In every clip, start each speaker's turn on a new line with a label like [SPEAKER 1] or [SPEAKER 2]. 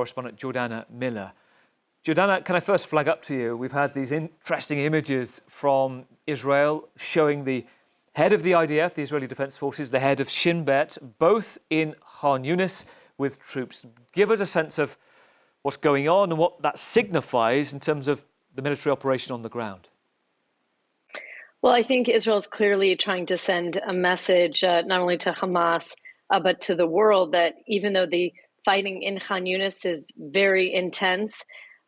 [SPEAKER 1] correspondent Jordanna Miller. Jordanna, can I first flag up to you, we've had these interesting images from Israel showing the head of the IDF, the Israeli Defense Forces, the head of Shin Bet, both in Khan Younis with troops. Give us a sense of what's going on and what that signifies in terms of the military operation on the ground.
[SPEAKER 2] Well, I think Israel's clearly trying to send a message not only to Hamas, but to the world that even though the fighting in Khan Younis is very intense,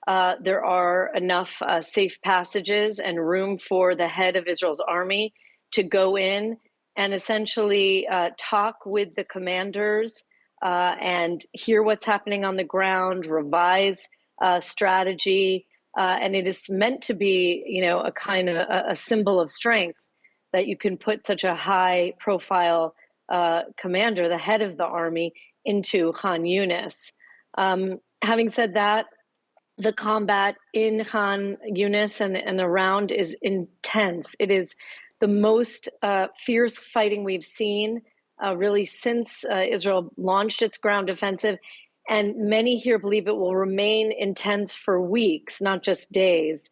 [SPEAKER 2] there are enough safe passages and room for the head of Israel's army to go in and essentially talk with the commanders and hear what's happening on the ground, revise strategy. And it is meant to be, a kind of a symbol of strength that you can put such a high profile commander, the head of the army, into Khan Younis. Having said that, the combat in Khan Younis and around is intense. It is the most fierce fighting we've seen really since Israel launched its ground offensive. And many here believe it will remain intense for weeks, not just days.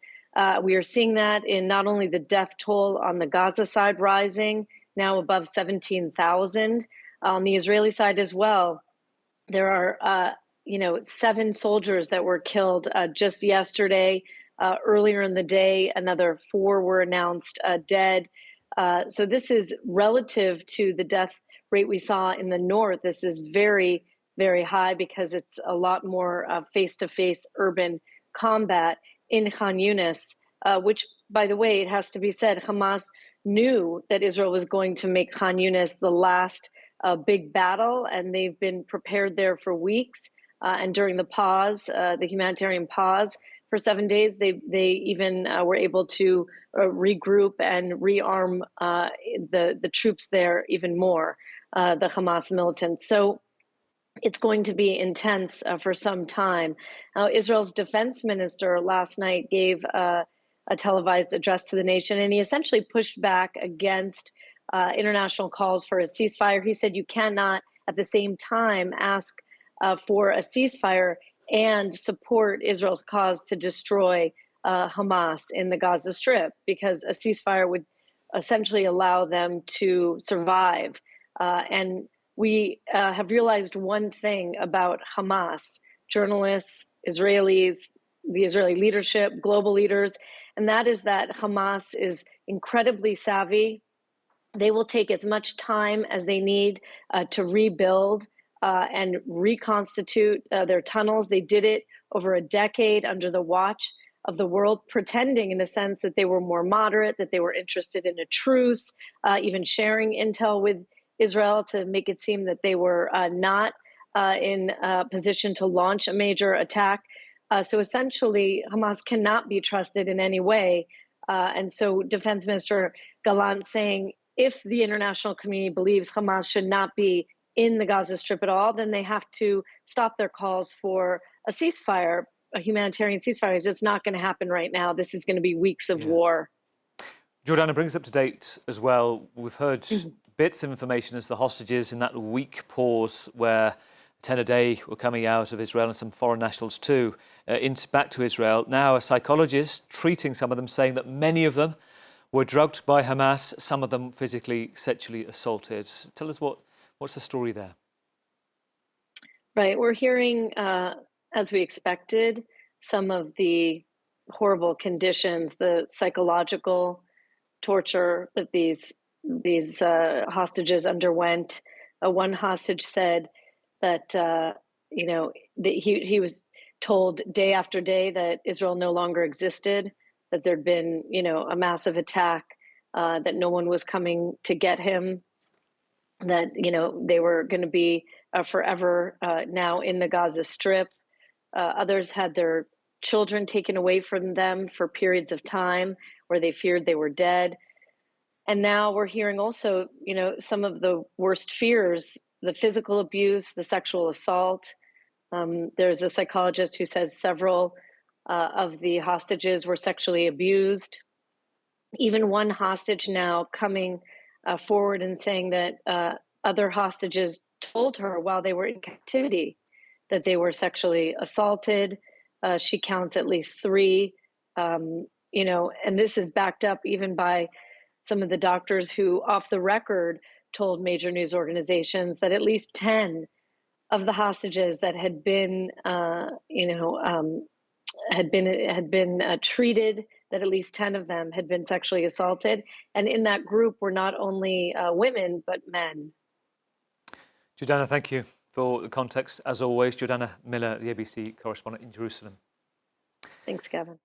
[SPEAKER 2] We are seeing that in not only the death toll on the Gaza side rising, now above 17,000. On the Israeli side as well, there are 7 soldiers that were killed just yesterday. Earlier in the day, another 4 were announced dead. So this is relative to the death rate we saw in the north. This is very, very high because it's a lot more face-to-face urban combat in Khan Younis, which, by the way, it has to be said, Hamas knew that Israel was going to make Khan Younis the last big battle, and they've been prepared there for weeks. And during the pause, the humanitarian pause for 7 days, they even were able to regroup and rearm the troops there even more, the Hamas militants. So it's going to be intense for some time. Israel's defense minister last night gave a televised address to the nation, and he essentially pushed back against international calls for a ceasefire. He said you cannot at the same time ask for a ceasefire and support Israel's cause to destroy Hamas in the Gaza Strip, because a ceasefire would essentially allow them to survive. And we have realized one thing about Hamas: journalists, Israelis, the Israeli leadership, global leaders, and that is that Hamas is incredibly savvy. They will take as much time as they need to rebuild and reconstitute their tunnels. They did it over a decade under the watch of the world, pretending in a sense that they were more moderate, that they were interested in a truce, even sharing intel with Israel to make it seem that they were not in a position to launch a major attack. So essentially, Hamas cannot be trusted in any way. And so Defense Minister Gallant saying, if the international community believes Hamas should not be in the Gaza Strip at all, then they have to stop their calls for a ceasefire, a humanitarian ceasefire. It's not going to happen right now. This is going to be weeks of war.
[SPEAKER 1] Jordanna, brings up to date as well. We've heard bits of information as the hostages in that week pause where 10 a day were coming out of Israel, and some foreign nationals too, back to Israel. Now a psychologist treating some of them, saying that many of them were drugged by Hamas, some of them physically, sexually assaulted. Tell us what's the story there?
[SPEAKER 2] Right, we're hearing, as we expected, some of the horrible conditions, the psychological torture that these hostages underwent. One hostage said that that he was told day after day that Israel no longer existed, that there'd been a massive attack, that no one was coming to get him, that they were going to be forever now in the Gaza Strip. Others had their children taken away from them for periods of time where they feared they were dead. And now we're hearing also, some of the worst fears: the physical abuse, the sexual assault. There's a psychologist who says several of the hostages were sexually abused. Even one hostage now coming forward and saying that other hostages told her while they were in captivity that they were sexually assaulted. She counts at least three, and this is backed up even by some of the doctors who, off the record, told major news organizations that at least 10 of the hostages that had been, treated, that at least 10 of them had been sexually assaulted. And in that group were not only women, but men.
[SPEAKER 1] Jordanna, thank you for the context. As always, Jordanna Miller, the ABC correspondent in Jerusalem.
[SPEAKER 2] Thanks, Gavin.